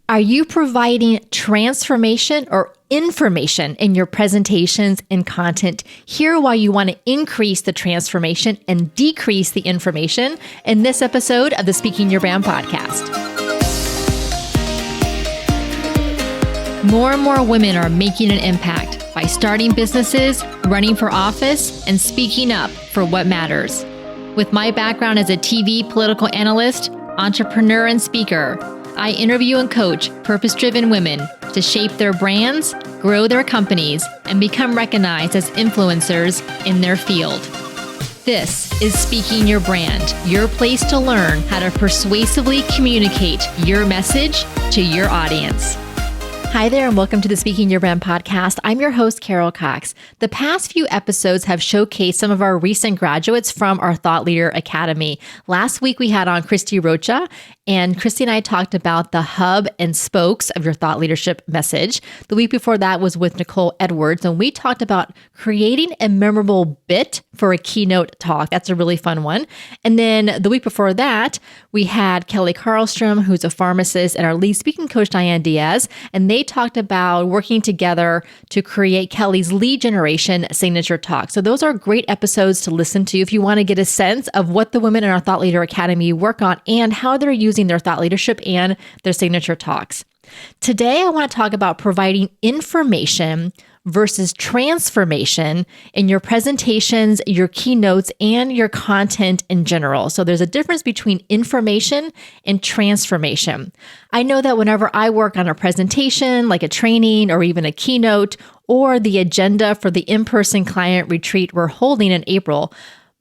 Are you providing transformation or information in your presentations and content? Here, why you want to increase the transformation and decrease the information in this episode of the Speaking Your Brand podcast. More and more women are making an impact by starting businesses, running for office, and speaking up for what matters. With my background as a TV political analyst, entrepreneur, and speaker, I interview and coach purpose-driven women to shape their brands, grow their companies, and become recognized as influencers in their field. This is Speaking Your Brand, your place to learn how to persuasively communicate your message to your audience. Hi there, and welcome to the Speaking Your Brand podcast. I'm your host, Carol Cox. The past few episodes have showcased some of our recent graduates from our Thought Leader Academy. Last week, we had on Christy Rocha, and Christy and I talked about the hub and spokes of your thought leadership message. The week before that was with Nicole Edwards, and we talked about creating a memorable bit for a keynote talk. That's a really fun one. And then the week before that, we had Kelly Carlstrom, who's a pharmacist, and our lead speaking coach, Diane Diaz, and they talked about working together to create Kelly's lead generation signature talk. So those are great episodes to listen to if you want to get a sense of what the women in our Thought Leader Academy work on and how they're using their thought leadership and their signature talks. Today, I want to talk about providing information versus transformation in your presentations, your keynotes, and your content in general. So there's a difference between information and transformation. I know that whenever I work on a presentation, like a training or even a keynote, or the agenda for the in-person client retreat we're holding in April,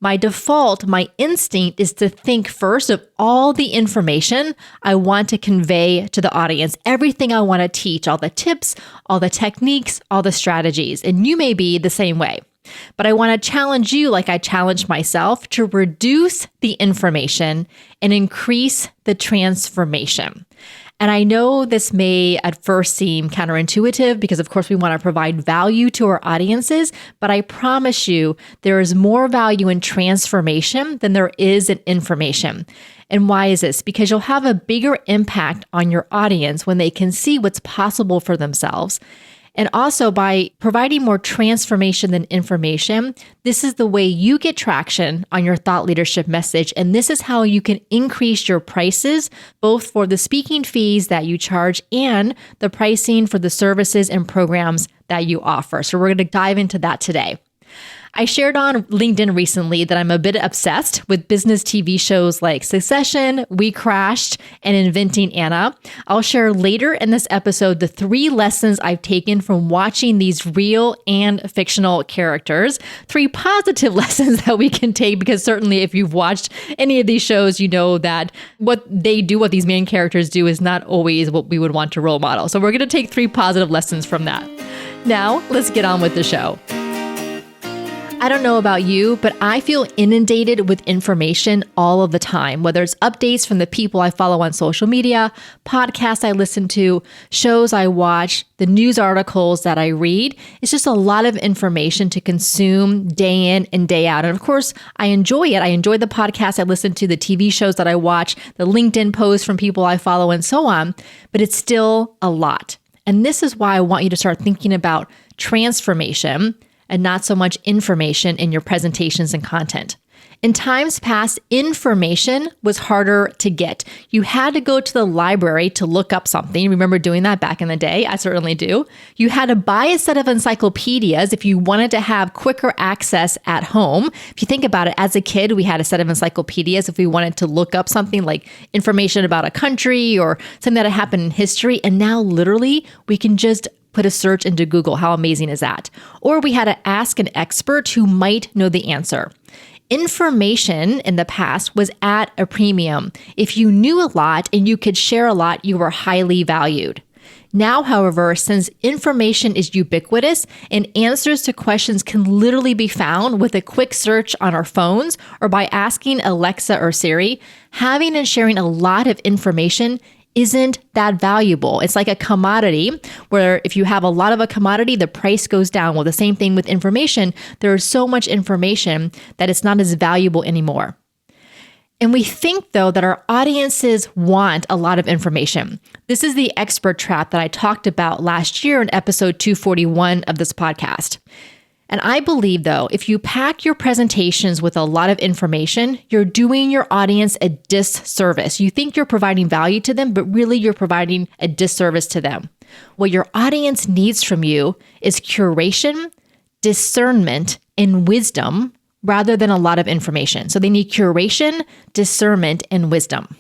my default, my instinct is to think first of all the information I want to convey to the audience, everything I want to teach, all the tips, all the techniques, all the strategies. And you may be the same way. But I want to challenge you, like I challenged myself, to reduce the information and increase the transformation. And I know this may at first seem counterintuitive because, of course, we want to provide value to our audiences, but I promise you there is more value in transformation than there is in information. And why is this? Because you'll have a bigger impact on your audience when they can see what's possible for themselves. And also by providing more transformation than information, this is the way you get traction on your thought leadership message. And this is how you can increase your prices, both for the speaking fees that you charge and the pricing for the services and programs that you offer. So we're going to dive into that today. I shared on LinkedIn recently that I'm a bit obsessed with business TV shows like Succession, WeCrashed, and Inventing Anna. I'll share later in this episode the 3 lessons I've taken from watching these real and fictional characters, 3 positive lessons that we can take, because certainly if you've watched any of these shows, you know that what they do, what these main characters do, is not always what we would want to role model. So we're going to take 3 positive lessons from that. Now, let's get on with the show. I don't know about you, but I feel inundated with information all of the time, whether it's updates from the people I follow on social media, podcasts I listen to, shows I watch, the news articles that I read. It's just a lot of information to consume day in and day out. And of course, I enjoy it. I enjoy the podcasts I listen to, the TV shows that I watch, the LinkedIn posts from people I follow, and so on. But it's still a lot. And this is why I want you to start thinking about transformation and not so much information in your presentations and content. In times past, information was harder to get. You had to go to the library to look up something. Remember doing that back in the day? I certainly do. You had to buy a set of encyclopedias if you wanted to have quicker access at home. If you think about it, as a kid, we had a set of encyclopedias if we wanted to look up something like information about a country or something that had happened in history. And now literally we can just put a search into Google. How amazing is that? Or we had to ask an expert who might know the answer. Information in the past was at a premium. If you knew a lot and you could share a lot, you were highly valued. Now, however, since information is ubiquitous and answers to questions can literally be found with a quick search on our phones or by asking Alexa or Siri, having and sharing a lot of information isn't that valuable. It's like a commodity where if you have a lot of a commodity, the price goes down. Well, the same thing with information. There is so much information that it's not as valuable anymore. And we think, though, that our audiences want a lot of information. This is the expert trap that I talked about last year in episode 241 of this podcast. And I believe, though, if you pack your presentations with a lot of information, you're doing your audience a disservice. You think you're providing value to them, but really you're providing a disservice to them. What your audience needs from you is curation, discernment, and wisdom rather than a lot of information. So they need curation, discernment, and wisdom.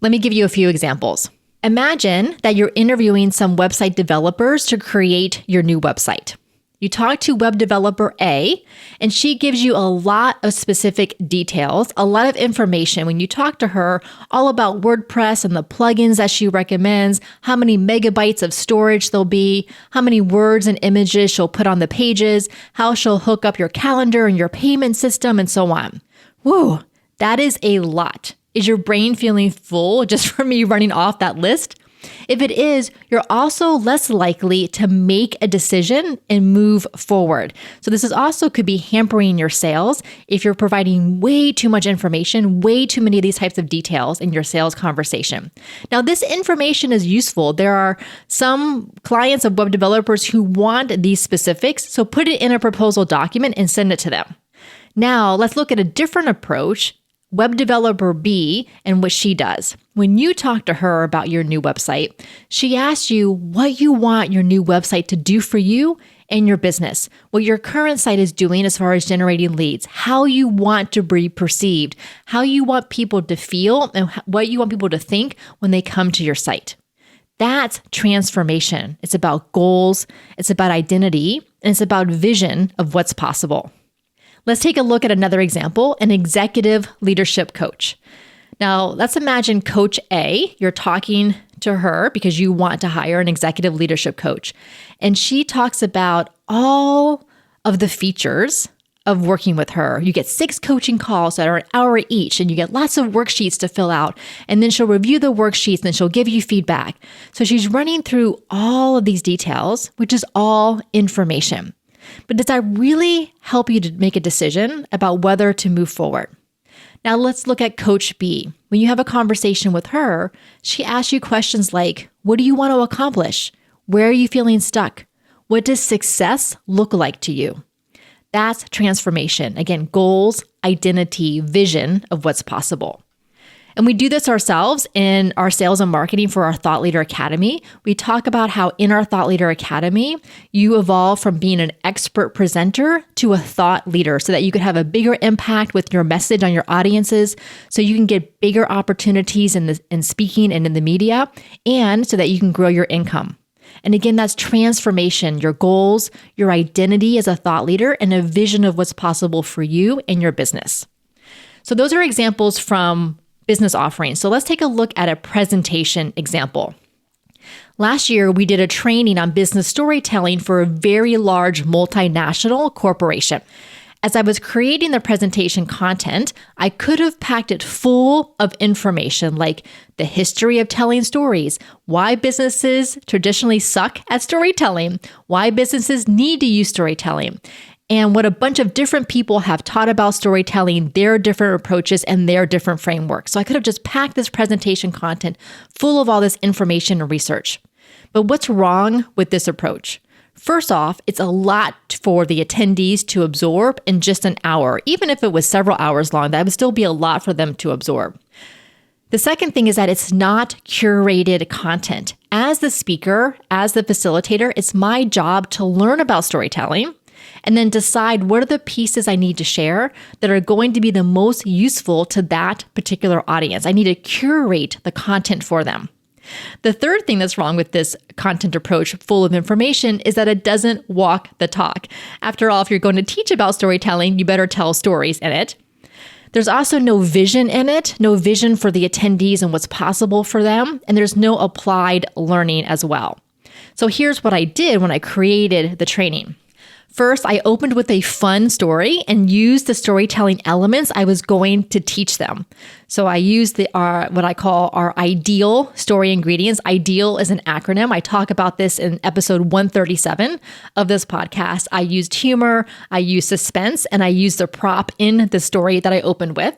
Let me give you a few examples. Imagine that you're interviewing some website developers to create your new website. You talk to web developer A, and she gives you a lot of specific details, a lot of information when you talk to her all about WordPress and the plugins that she recommends, how many megabytes of storage there'll be, how many words and images she'll put on the pages, how she'll hook up your calendar and your payment system, and so on. Whoa, that is a lot. Is your brain feeling full just from me running off that list? If it is, you're also less likely to make a decision and move forward. So this is also could be hampering your sales if you're providing way too much information, way too many of these types of details in your sales conversation. Now, this information is useful. There are some clients of web developers who want these specifics, so put it in a proposal document and send it to them. Now, let's look at a different approach. Web developer B and what she does. When you talk to her about your new website, she asks you what you want your new website to do for you and your business, what your current site is doing as far as generating leads, how you want to be perceived, how you want people to feel, and what you want people to think when they come to your site. That's transformation. It's about goals, it's about identity, and it's about vision of what's possible. Let's take a look at another example, an executive leadership coach. Now, let's imagine Coach A, you're talking to her because you want to hire an executive leadership coach. And she talks about all of the features of working with her. You get 6 coaching calls that are an hour each, and you get lots of worksheets to fill out. And then she'll review the worksheets, and then she'll give you feedback. So she's running through all of these details, which is all information. But does that really help you to make a decision about whether to move forward? Now let's look at Coach B. When you have a conversation with her, she asks you questions like, what do you want to accomplish? Where are you feeling stuck? What does success look like to you? That's transformation. Again, goals, identity, vision of what's possible. And we do this ourselves in our sales and marketing for our Thought Leader Academy. We talk about how in our Thought Leader Academy, you evolve from being an expert presenter to a thought leader so that you could have a bigger impact with your message on your audiences, so you can get bigger opportunities in speaking and in the media, and so that you can grow your income. And again, that's transformation, your goals, your identity as a thought leader, and a vision of what's possible for you and your business. So those are examples from business offerings. So let's take a look at a presentation example. Last year, we did a training on business storytelling for a very large multinational corporation. As I was creating the presentation content, I could have packed it full of information like the history of telling stories, why businesses traditionally suck at storytelling, why businesses need to use storytelling, and what a bunch of different people have taught about storytelling, their different approaches and their different frameworks. So I could have just packed this presentation content full of all this information and research. But what's wrong with this approach? First off, it's a lot for the attendees to absorb in just an hour. Even if it was several hours long, that would still be a lot for them to absorb. The second thing is that it's not curated content. As the speaker, as the facilitator, it's my job to learn about storytelling and then decide what are the pieces I need to share that are going to be the most useful to that particular audience. I need to curate the content for them. The third thing that's wrong with this content approach full of information is that it doesn't walk the talk. After all, if you're going to teach about storytelling, you better tell stories in it. There's also no vision in it, no vision for the attendees and what's possible for them, and there's no applied learning as well. So here's what I did when I created the training. First, I opened with a fun story and used the storytelling elements I was going to teach them. So I used what I call our ideal story ingredients. Ideal is an acronym. I talk about this in episode 137 of this podcast. I used humor, I used suspense, and I used the prop in the story that I opened with.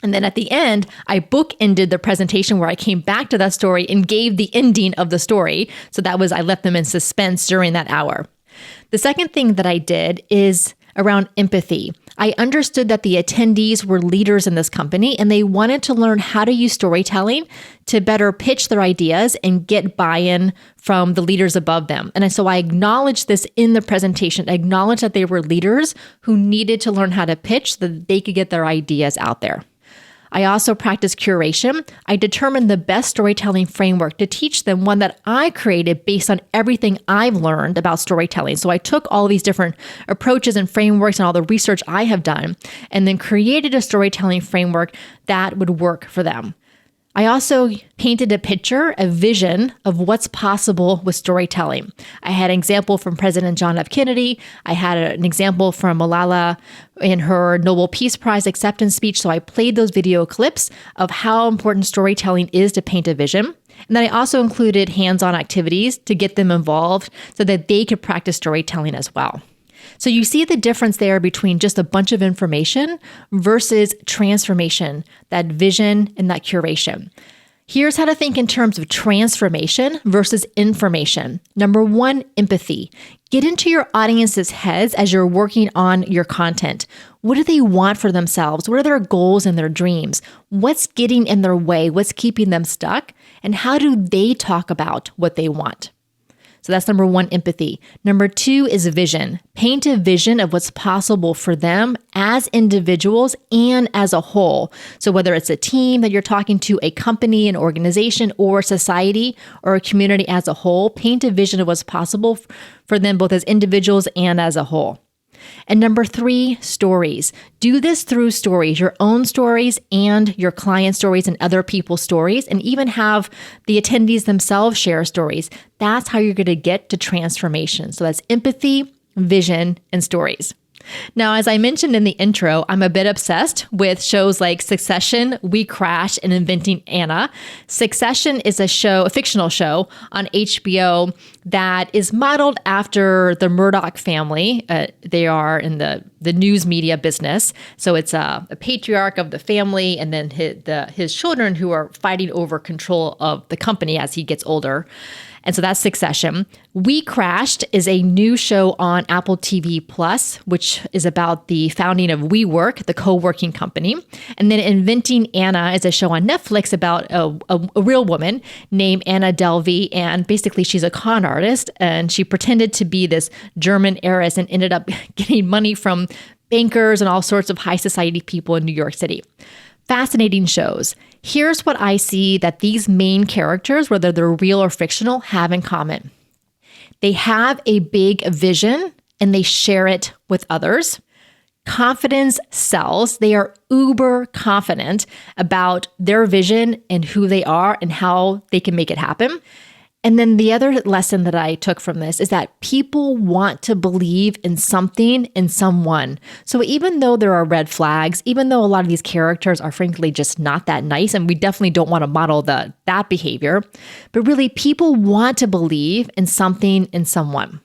And then at the end, I bookended the presentation where I came back to that story and gave the ending of the story. So I left them in suspense during that hour. The second thing that I did is around empathy. I understood that the attendees were leaders in this company and they wanted to learn how to use storytelling to better pitch their ideas and get buy-in from the leaders above them. And so I acknowledged this in the presentation, acknowledged that they were leaders who needed to learn how to pitch so that they could get their ideas out there. I also practiced curation. I determined the best storytelling framework to teach them, one that I created based on everything I've learned about storytelling. So I took all these different approaches and frameworks and all the research I have done, and then created a storytelling framework that would work for them. I also painted a picture, a vision of what's possible with storytelling. I had an example from President John F. Kennedy. I had an example from Malala in her Nobel Peace Prize acceptance speech. So I played those video clips of how important storytelling is to paint a vision. And then I also included hands-on activities to get them involved so that they could practice storytelling as well. So you see the difference there between just a bunch of information versus transformation, that vision and that curation. Here's how to think in terms of transformation versus information. Number one, empathy. Get into your audience's heads as you're working on your content. What do they want for themselves? What are their goals and their dreams? What's getting in their way? What's keeping them stuck? And how do they talk about what they want? So that's number one, empathy. Number two is vision. Paint a vision of what's possible for them as individuals and as a whole. So whether it's a team that you're talking to, a company, an organization, or society, or a community as a whole, paint a vision of what's possible for them both as individuals and as a whole. And number three, stories. Do this through stories, your own stories and your client stories and other people's stories, and even have the attendees themselves share stories. That's how you're going to get to transformation. So that's empathy, vision, and stories. Now, as I mentioned in the intro, I'm a bit obsessed with shows like Succession, WeCrashed, and Inventing Anna. Succession is a fictional show on HBO that is modeled after the Murdoch family. They are in the news media business. So it's a patriarch of the family and then his children who are fighting over control of the company as he gets older. And so that's Succession. WeCrashed is a new show on Apple TV Plus, which is about the founding of WeWork, the co-working company. And then Inventing Anna is a show on Netflix about a real woman named Anna Delvey. And basically she's a con artist and she pretended to be this German heiress and ended up getting money from bankers and all sorts of high society people in New York City. Fascinating shows. Here's what I see that these main characters, whether they're real or fictional, have in common. They have a big vision and they share it with others. Confidence sells. They are uber confident about their vision and who they are and how they can make it happen. And then the other lesson that I took from this is that people want to believe in something, in someone. So even though there are red flags, even though a lot of these characters are frankly just not that nice, and we definitely don't want to model that behavior, but really people want to believe in something, in someone.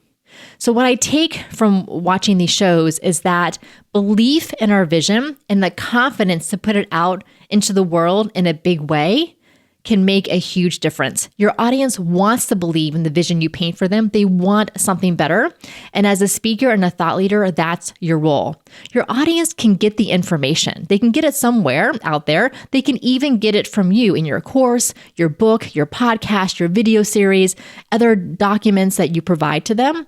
So what I take from watching these shows is that belief in our vision and the confidence to put it out into the world in a big way can make a huge difference. Your audience wants to believe in the vision you paint for them. They want something better. And as a speaker and a thought leader, that's your role. Your audience can get the information. They can get it somewhere out there. They can even get it from you in your course, your book, your podcast, your video series, other documents that you provide to them.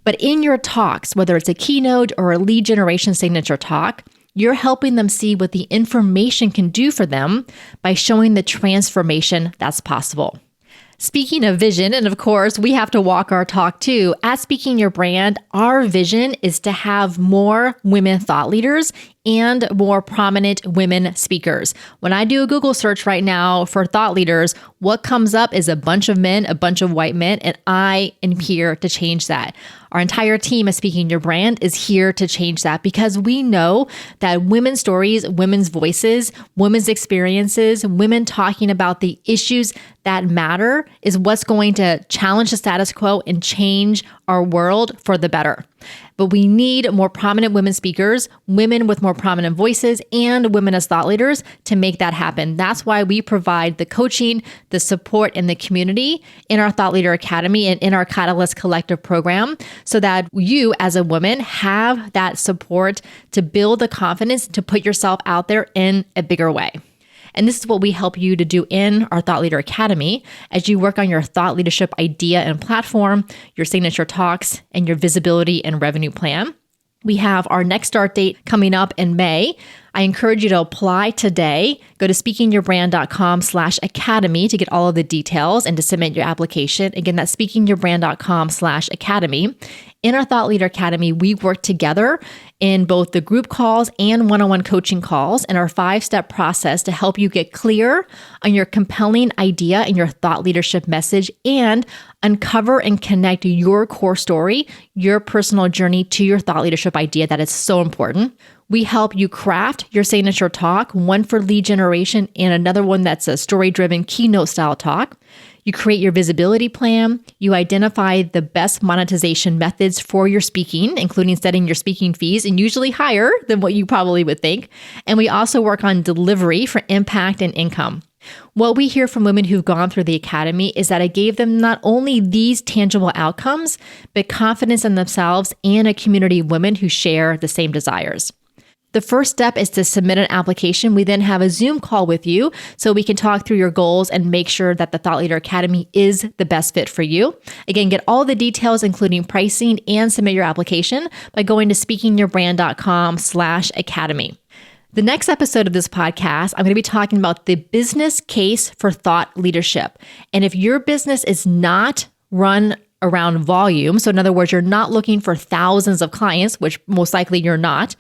But in your talks, whether it's a keynote or a lead generation signature talk, you're helping them see what the information can do for them by showing the transformation that's possible. Speaking of vision, and of course, we have to walk our talk too. At Speaking Your Brand, our vision is to have more women thought leaders and more prominent women speakers. When I do a Google search right now for thought leaders, what comes up is a bunch of men, a bunch of white men, and I am here to change that. Our entire team at Speaking Your Brand is here to change that because we know that women's stories, women's voices, women's experiences, women talking about the issues that matter is what's going to challenge the status quo and change our world for the better. But we need more prominent women speakers, women with more prominent voices, and women as thought leaders to make that happen. That's why we provide the coaching, the support, and the community in our Thought Leader Academy and in our Catalyst Collective program, so that you as a woman have that support to build the confidence to put yourself out there in a bigger way. And this is what we help you to do in our Thought Leader Academy as you work on your thought leadership idea and platform, your signature talks, and your visibility and revenue plan. We have our next start date coming up in May. I encourage you to apply today. Go to speakingyourbrand.com/academy to get all of the details and to submit your application. Again, that's speakingyourbrand.com/academy. In our Thought Leader Academy, we work together in both the group calls and one-on-one coaching calls in our 5-step process to help you get clear on your compelling idea and your thought leadership message and uncover and connect your core story, your personal journey to your thought leadership idea that is so important. We help you craft your signature talk, one for lead generation and another one that's a story-driven keynote style talk. You create your visibility plan. You identify the best monetization methods for your speaking, including setting your speaking fees, and usually higher than what you probably would think. And we also work on delivery for impact and income. What we hear from women who've gone through the academy is that it gave them not only these tangible outcomes, but confidence in themselves and a community of women who share the same desires. The first step is to submit an application. We then have a Zoom call with you so we can talk through your goals and make sure that the Thought Leader Academy is the best fit for you. Again, get all the details, including pricing, and submit your application by going to speakingyourbrand.com/academy. The next episode of this podcast, I'm going to be talking about the business case for thought leadership. And if your business is not run around volume, so in other words, you're not looking for thousands of clients, which most likely you're not,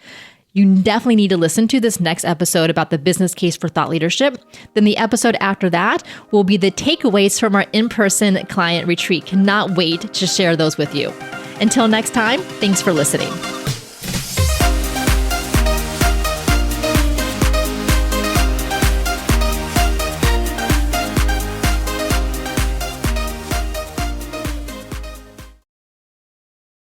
you definitely need to listen to this next episode about the business case for thought leadership. Then the episode after that will be the takeaways from our in-person client retreat. Cannot wait to share those with you. Until next time, thanks for listening.